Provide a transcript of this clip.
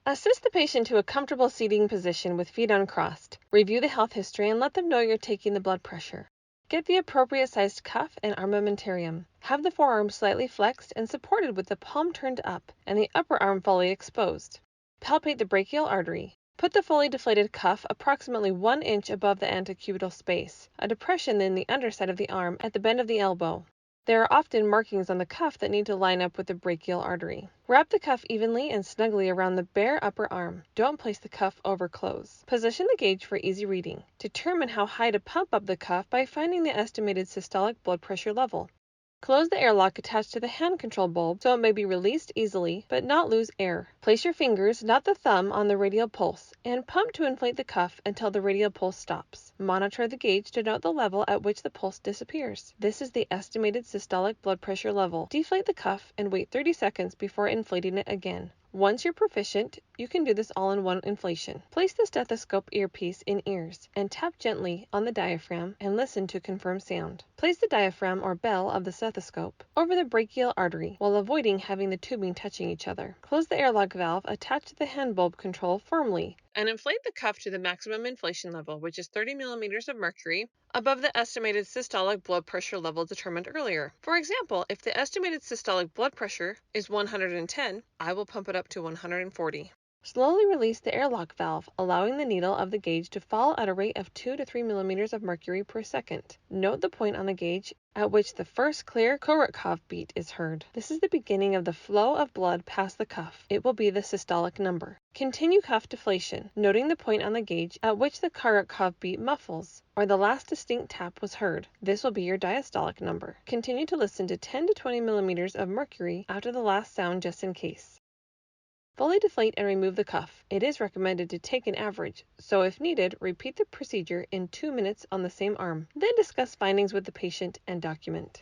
Assist the patient to a comfortable seating position with feet uncrossed. Review the health history and let them know you're taking the blood pressure. Get the appropriate sized cuff and armamentarium. Have the forearm slightly flexed and supported with the palm turned up and the upper arm fully exposed. Palpate the brachial artery. Put the fully deflated cuff approximately 1 inch above the antecubital space, a depression in the underside of the arm at the bend of the elbow. There are often markings on the cuff that need to line up with the brachial artery. Wrap the cuff evenly and snugly around the bare upper arm. Don't place the cuff over close. Position the gauge for easy reading. Determine how high to pump up the cuff by finding the estimated systolic blood pressure level. Close the airlock attached to the hand control bulb so it may be released easily but not lose air. Place your fingers, not the thumb, on the radial pulse and pump to inflate the cuff until the radial pulse stops. Monitor the gauge to note the level at which the pulse disappears. This is the estimated systolic blood pressure level. Deflate the cuff and wait 30 seconds before inflating it again. Once you're proficient, you can do this all in one inflation. Place the stethoscope earpiece in ears and tap gently on the diaphragm and listen to confirm sound. Place the diaphragm or bell of the stethoscope over the brachial artery while avoiding having the tubing touching each other. Close the airlock valve attached to the hand bulb control firmly and inflate the cuff to the maximum inflation level, which is 30 millimeters of mercury above the estimated systolic blood pressure level determined earlier. For example, if the estimated systolic blood pressure is 110, I will pump it up to 140. Slowly release the airlock valve, allowing the needle of the gauge to fall at a rate of 2 to 3 millimeters of mercury per second. Note the point on the gauge at which the first clear Korotkoff beat is heard. This is the beginning of the flow of blood past the cuff. It will be the systolic number. Continue cuff deflation, noting the point on the gauge at which the Korotkoff beat muffles, or the last distinct tap was heard. This will be your diastolic number. Continue to listen to 10 to 20 millimeters of mercury after the last sound just in case. Fully deflate and remove the cuff. It is recommended to take an average, so if needed, repeat the procedure in 2 minutes on the same arm. Then discuss findings with the patient and document.